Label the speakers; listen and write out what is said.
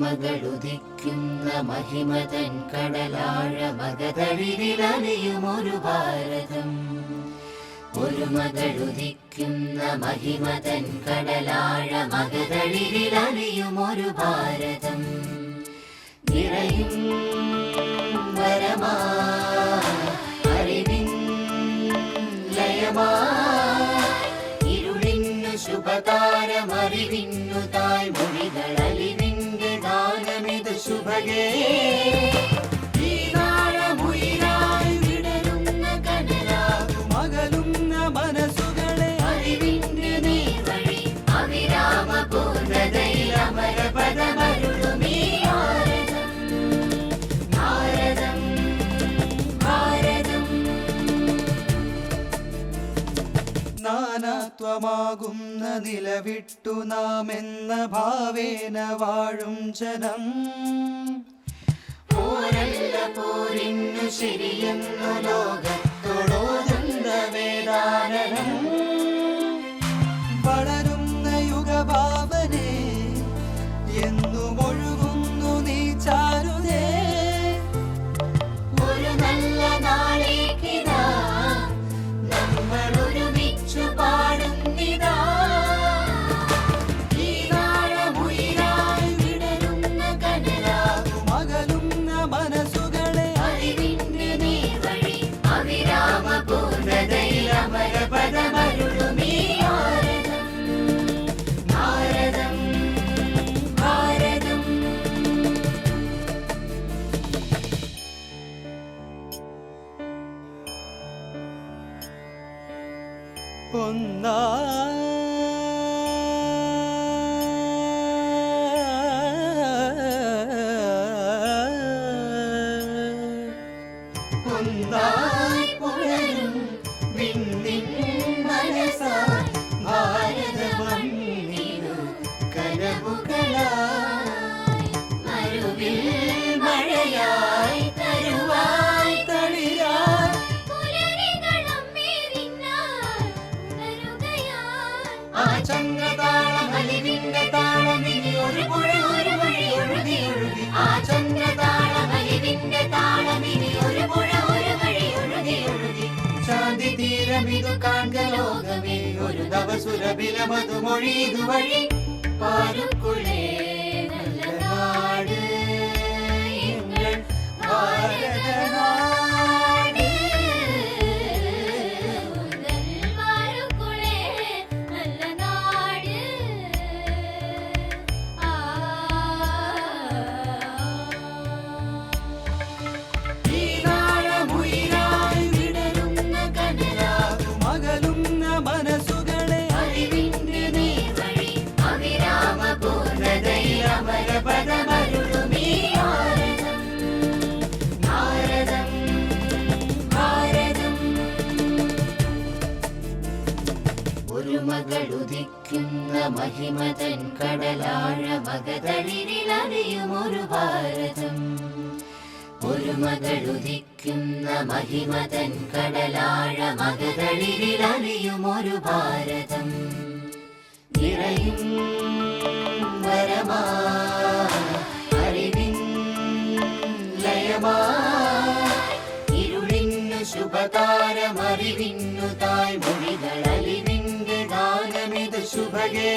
Speaker 1: മകളുദിക്കുന്ന മഹിമതൻ കടലാഴ മകതളിരിലലിയുമൊരു ഭാരതം. ഒരു മകളുദിക്കുന്ന മഹിമതൻ കടലാഴ മകതളിരിലലിയുമൊരു ഭാരതം. നിറയും വരമാ അറിവിൻ ലയമാ ഇരുളിന്നു ശുഭതാരമറിവിന്നു തായ്മൊഴികളലിവിന്റെ ദാനമിത് ശുഭഗേ. ഈനാഴമുയിരായി വിടരുന്ന കടലാകും അകലുന്ന മനസ്സുകളെ അറിവിന്റെ നീർവഴി അവിരാമ പൂർണ്ണതയിൽ അമരപദമരുളുമീ ഭാരതം. ഭാരതം ഭാരതം
Speaker 2: നാനാത്വമാകുന്ന നിലവിട്ടു നാം എന്ന ഭാവേന വാഴും ജനം.
Speaker 1: പോരല്ല പോരിന്നു ശരിയെന്നു ലോകത്തോടോതുന്ന വേദാനനം.
Speaker 2: വളരുന്ന യുഗഭാവനെ എന്നും ഒഴുകുന്നു നീ ചാരുതേ.
Speaker 1: ഒരു നല്ല നാളേക്കിതാ നമ്മൾ ഒരുമിച്ചു പാടുന്നിതാ. ഈ നാളമുയിരായി വിടരുന്ന കടലാകും
Speaker 2: അകലുന്ന മനസ്സുകളെ
Speaker 1: അറിവിന്റെ നീർവഴി അവിരാമ പൂർണ്ണതയിൽ അമരപദമരുളുമീ ഭാരതം. ഭാരതം ഭാരതം
Speaker 2: ഒന്നാ
Speaker 1: ഒന്നായി പുലരും വിണ്ണിൻ മനസ്സായി ഭാരതമണ്ണിനു കനവുകളായി മരുവിൽ മഴയായി തരുവായി
Speaker 2: തളിരായി
Speaker 1: ആ ചന്ദ്രതാളം അലിവിന്റെ താളം ഇനി ഒരു പുഴ ഒരു വഴി ഒഴുകി ഒഴുകി. ആ ചന്ദ്രതാളം അലിവിന്റെ താളം ഇനി ഒരു പുഴ ഒരു വഴി ഒഴുകി ഒഴുകി. ശാന്തി തീരമിതു കാൺക ലോകമേ ഒരു തവസുരബിലമതു മൊഴി ഇതുവഴി. പാരുക്കുളേ നല്ല നാട് എങ്ങൾ ഭാരതനാട്. പാരുക്കുളേ നല്ല നാട്. ഈ നാളമുയിരായി വിടരുന്ന കടലാകും
Speaker 2: അകലുന്ന മനസ്സുകളെ
Speaker 1: അറിവിന്റെ നീർവഴി അവിരാമ പൂർണ്ണതയിൽ അമരപദമരുളുമീ ഭാരതം. ഭാരതം ഭാരതം ഒരു മകളുദിക്കുന്ന മഹിമതൻ കടലാഴ മകതളിരിലറിയുമൊരു ഭാരതം. ഒരു മകളുദിക്കുന്ന മഹിമതൻ കടലാഴ മകതളിരിലറിയുമൊരു ഭാരതം. നിറയും വരമാ അറിവിൻ ലയമാ ഇരുളിന്നു ശുഭതാരമറിവിന്നു തായ്മൊഴികളലിവിന്റെ ദാനമിത് ശുഭഗേ.